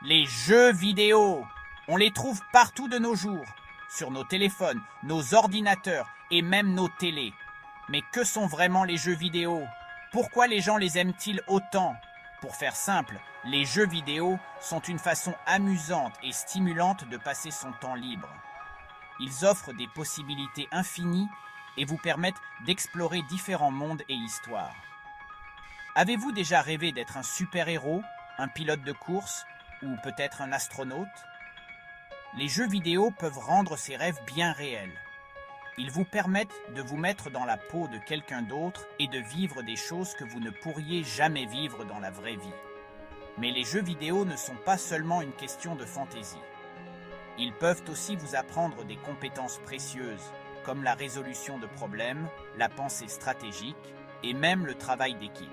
Les jeux vidéo, on les trouve partout de nos jours, sur nos téléphones, nos ordinateurs et même nos télés. Mais que sont vraiment les jeux vidéo? Pourquoi les gens les aiment-ils autant? Pour faire simple, les jeux vidéo sont une façon amusante et stimulante de passer son temps libre. Ils offrent des possibilités infinies et vous permettent d'explorer différents mondes et histoires. Avez-vous déjà rêvé d'être un super-héros, un pilote de course ou peut-être un astronaute? Les jeux vidéo peuvent rendre ces rêves bien réels. Ils vous permettent de vous mettre dans la peau de quelqu'un d'autre et de vivre des choses que vous ne pourriez jamais vivre dans la vraie vie. Mais les jeux vidéo ne sont pas seulement une question de fantaisie. Ils peuvent aussi vous apprendre des compétences précieuses, comme la résolution de problèmes, la pensée stratégique et même le travail d'équipe.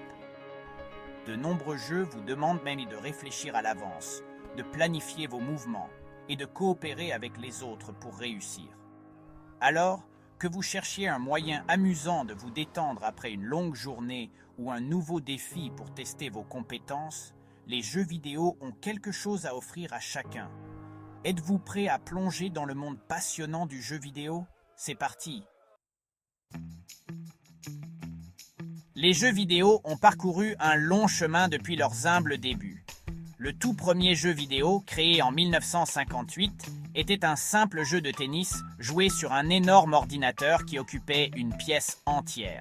De nombreux jeux vous demandent même de réfléchir à l'avance, de planifier vos mouvements et de coopérer avec les autres pour réussir. Alors, que vous cherchiez un moyen amusant de vous détendre après une longue journée ou un nouveau défi pour tester vos compétences, les jeux vidéo ont quelque chose à offrir à chacun. Êtes-vous prêt à plonger dans le monde passionnant du jeu vidéo? C'est parti! Les jeux vidéo ont parcouru un long chemin depuis leurs humbles débuts. Le tout premier jeu vidéo, créé en 1958, était un simple jeu de tennis joué sur un énorme ordinateur qui occupait une pièce entière.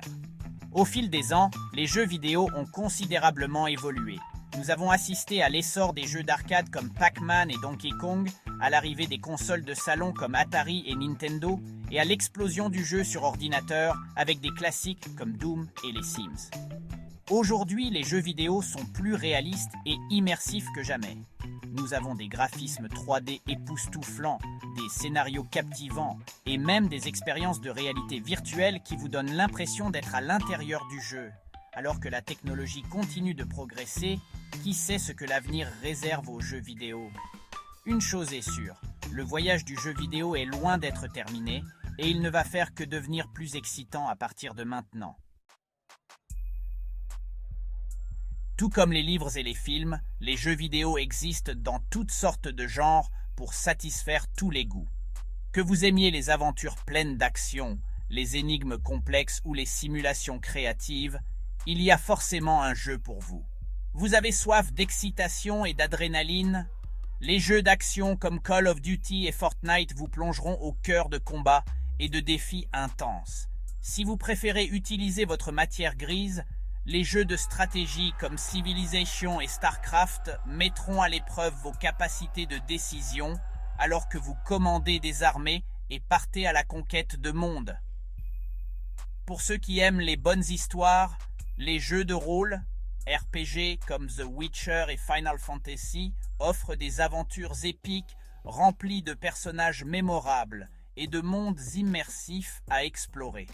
Au fil des ans, les jeux vidéo ont considérablement évolué. Nous avons assisté à l'essor des jeux d'arcade comme Pac-Man et Donkey Kong, à l'arrivée des consoles de salon comme Atari et Nintendo, et à l'explosion du jeu sur ordinateur avec des classiques comme Doom et les Sims. Aujourd'hui, les jeux vidéo sont plus réalistes et immersifs que jamais. Nous avons des graphismes 3D époustouflants, des scénarios captivants et même des expériences de réalité virtuelle qui vous donnent l'impression d'être à l'intérieur du jeu. Alors que la technologie continue de progresser, qui sait ce que l'avenir réserve aux jeux vidéo? Une chose est sûre, le voyage du jeu vidéo est loin d'être terminé et il ne va faire que devenir plus excitant à partir de maintenant. Tout comme les livres et les films, les jeux vidéo existent dans toutes sortes de genres pour satisfaire tous les goûts. Que vous aimiez les aventures pleines d'action, les énigmes complexes ou les simulations créatives, il y a forcément un jeu pour vous. Vous avez soif d'excitation et d'adrénaline? Les jeux d'action comme Call of Duty et Fortnite vous plongeront au cœur de combats et de défis intenses. Si vous préférez utiliser votre matière grise, les jeux de stratégie comme Civilization et StarCraft mettront à l'épreuve vos capacités de décision alors que vous commandez des armées et partez à la conquête de mondes. Pour ceux qui aiment les bonnes histoires, les jeux de rôle, RPG comme The Witcher et Final Fantasy offrent des aventures épiques remplies de personnages mémorables et de mondes immersifs à explorer.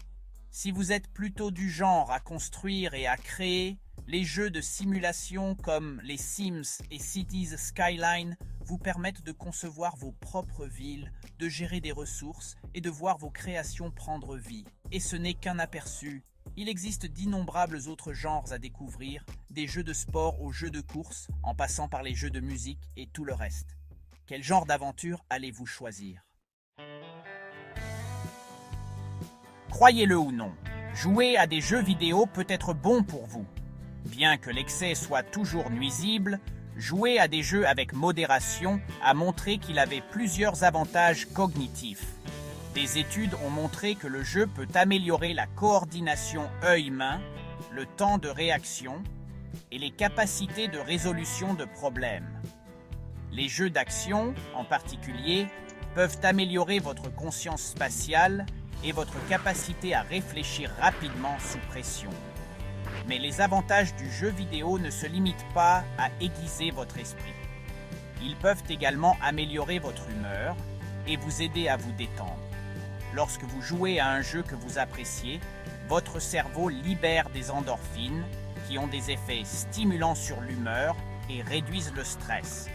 Si vous êtes plutôt du genre à construire et à créer, les jeux de simulation comme les Sims et Cities Skyline vous permettent de concevoir vos propres villes, de gérer des ressources et de voir vos créations prendre vie. Et ce n'est qu'un aperçu. Il existe d'innombrables autres genres à découvrir, des jeux de sport aux jeux de course, en passant par les jeux de musique et tout le reste. Quel genre d'aventure allez-vous choisir? Croyez-le ou non, jouer à des jeux vidéo peut être bon pour vous. Bien que l'excès soit toujours nuisible, jouer à des jeux avec modération a montré qu'il avait plusieurs avantages cognitifs. Des études ont montré que le jeu peut améliorer la coordination œil-main, le temps de réaction et les capacités de résolution de problèmes. Les jeux d'action, en particulier, peuvent améliorer votre conscience spatiale et votre capacité à réfléchir rapidement sous pression. Mais les avantages du jeu vidéo ne se limitent pas à aiguiser votre esprit. Ils peuvent également améliorer votre humeur et vous aider à vous détendre. Lorsque vous jouez à un jeu que vous appréciez, votre cerveau libère des endorphines qui ont des effets stimulants sur l'humeur et réduisent le stress.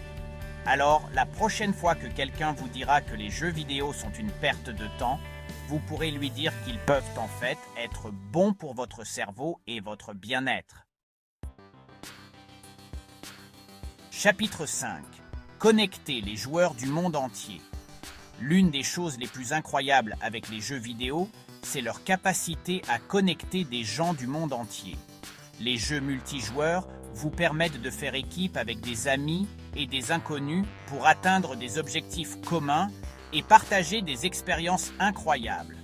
Alors, la prochaine fois que quelqu'un vous dira que les jeux vidéo sont une perte de temps, vous pourrez lui dire qu'ils peuvent en fait être bons pour votre cerveau et votre bien-être. Chapitre 5. connecter les joueurs du monde entier. L'une des choses les plus incroyables avec les jeux vidéo, c'est leur capacité à connecter des gens du monde entier. Les jeux multijoueurs vous permettent de faire équipe avec des amis et des inconnus pour atteindre des objectifs communs et partager des expériences incroyables.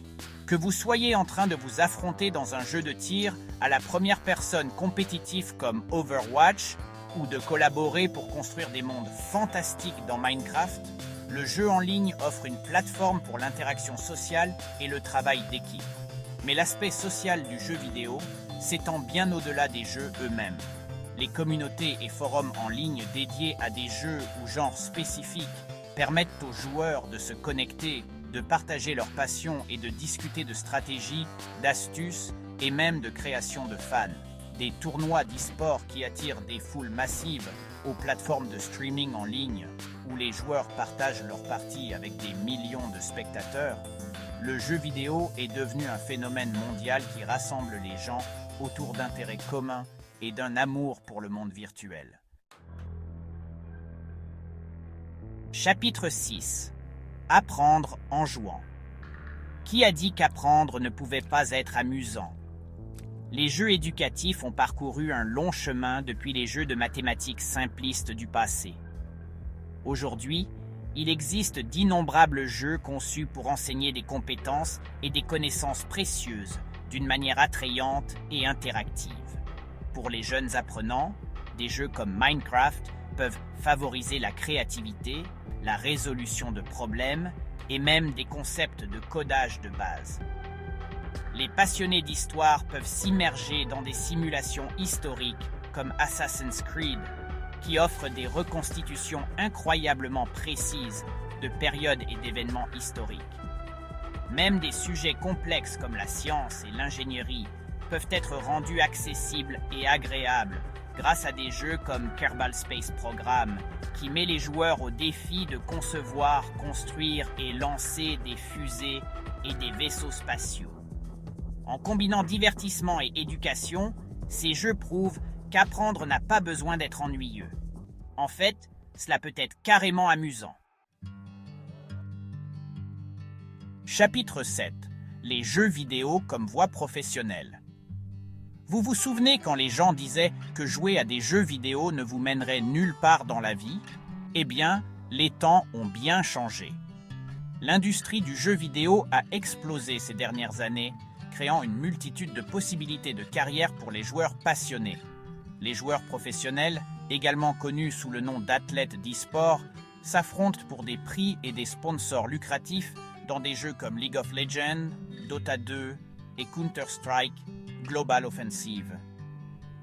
Que vous soyez en train de vous affronter dans un jeu de tir à la première personne compétitif comme Overwatch ou de collaborer pour construire des mondes fantastiques dans Minecraft, le jeu en ligne offre une plateforme pour l'interaction sociale et le travail d'équipe. Mais l'aspect social du jeu vidéo s'étend bien au-delà des jeux eux-mêmes. Les communautés et forums en ligne dédiés à des jeux ou genres spécifiques permettent aux joueurs de se connecter, de partager leurs passions et de discuter de stratégies, d'astuces et même de création de fans. Des tournois d'e-sport qui attirent des foules massives aux plateformes de streaming en ligne où les joueurs partagent leurs parties avec des millions de spectateurs, le jeu vidéo est devenu un phénomène mondial qui rassemble les gens autour d'intérêts communs et d'un amour pour le monde virtuel. Chapitre 6. Apprendre en jouant. Qui a dit qu'apprendre ne pouvait pas être amusant? Les jeux éducatifs ont parcouru un long chemin depuis les jeux de mathématiques simplistes du passé. Aujourd'hui, il existe d'innombrables jeux conçus pour enseigner des compétences et des connaissances précieuses d'une manière attrayante et interactive. Pour les jeunes apprenants, des jeux comme Minecraft peuvent favoriser la créativité, la résolution de problèmes et même des concepts de codage de base. Les passionnés d'histoire peuvent s'immerger dans des simulations historiques comme Assassin's Creed, qui offrent des reconstitutions incroyablement précises de périodes et d'événements historiques. Même des sujets complexes comme la science et l'ingénierie peuvent être rendus accessibles et agréables grâce à des jeux comme Kerbal Space Program, qui met les joueurs au défi de concevoir, construire et lancer des fusées et des vaisseaux spatiaux. En combinant divertissement et éducation, ces jeux prouvent qu'apprendre n'a pas besoin d'être ennuyeux. En fait, cela peut être carrément amusant. Chapitre 7. Les jeux vidéo comme voie professionnelle. Vous vous souvenez quand les gens disaient que jouer à des jeux vidéo ne vous mènerait nulle part dans la vie? Eh bien, les temps ont bien changé. L'industrie du jeu vidéo a explosé ces dernières années, créant une multitude de possibilités de carrière pour les joueurs passionnés. Les joueurs professionnels, également connus sous le nom d'athlètes d'e-sport, s'affrontent pour des prix et des sponsors lucratifs dans des jeux comme League of Legends, Dota 2 et Counter-Strike Global Offensive.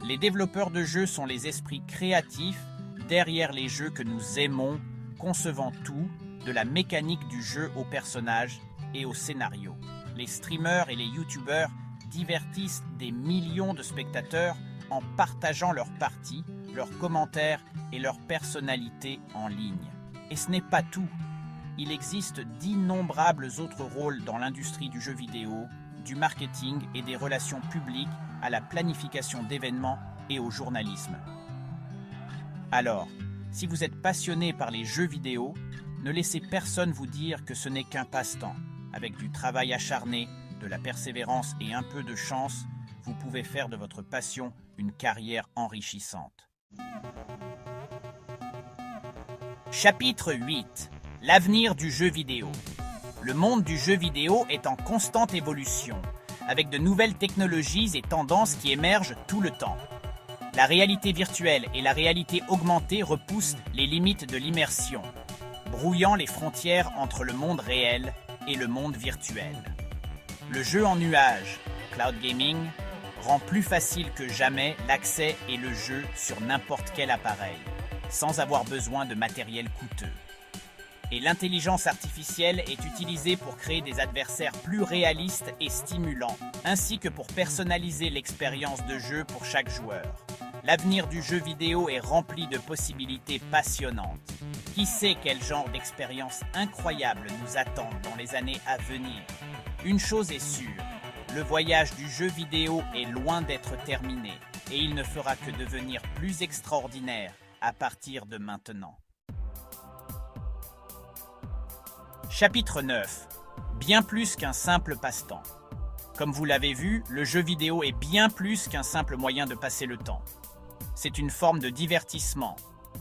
Les développeurs de jeux sont les esprits créatifs derrière les jeux que nous aimons, concevant tout, de la mécanique du jeu aux personnages et au scénario. Les streamers et les youtubeurs divertissent des millions de spectateurs en partageant leurs parties, leurs commentaires et leurs personnalités en ligne. Et ce n'est pas tout. Il existe d'innombrables autres rôles dans l'industrie du jeu vidéo, du marketing et des relations publiques à la planification d'événements et au journalisme. Alors, si vous êtes passionné par les jeux vidéo, ne laissez personne vous dire que ce n'est qu'un passe-temps. Avec du travail acharné, de la persévérance et un peu de chance, vous pouvez faire de votre passion une carrière enrichissante. Chapitre 8. L'avenir du jeu vidéo. Le monde du jeu vidéo est en constante évolution, avec de nouvelles technologies et tendances qui émergent tout le temps. La réalité virtuelle et la réalité augmentée repoussent les limites de l'immersion, brouillant les frontières entre le monde réel et le monde virtuel. Le jeu en nuage, cloud gaming, rend plus facile que jamais l'accès et le jeu sur n'importe quel appareil, sans avoir besoin de matériel coûteux. Et l'intelligence artificielle est utilisée pour créer des adversaires plus réalistes et stimulants, ainsi que pour personnaliser l'expérience de jeu pour chaque joueur. L'avenir du jeu vidéo est rempli de possibilités passionnantes. Qui sait quel genre d'expérience incroyable nous attend dans les années à venir? Une chose est sûre, le voyage du jeu vidéo est loin d'être terminé et il ne fera que devenir plus extraordinaire à partir de maintenant. Chapitre 9. Bien plus qu'un simple passe-temps. Comme vous l'avez vu, le jeu vidéo est bien plus qu'un simple moyen de passer le temps. C'est une forme de divertissement,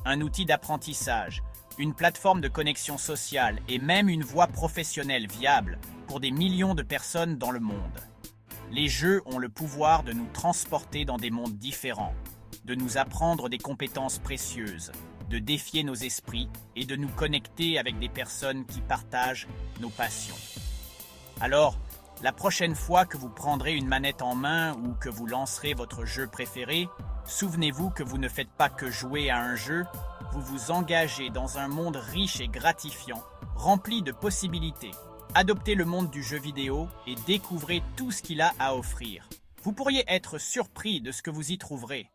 un outil d'apprentissage, une plateforme de connexion sociale et même une voie professionnelle viable pour des millions de personnes dans le monde. Les jeux ont le pouvoir de nous transporter dans des mondes différents, de nous apprendre des compétences précieuses, de défier nos esprits et de nous connecter avec des personnes qui partagent nos passions. Alors, la prochaine fois que vous prendrez une manette en main ou que vous lancerez votre jeu préféré, souvenez-vous que vous ne faites pas que jouer à un jeu, vous vous engagez dans un monde riche et gratifiant, rempli de possibilités. Adoptez le monde du jeu vidéo et découvrez tout ce qu'il a à offrir. Vous pourriez être surpris de ce que vous y trouverez.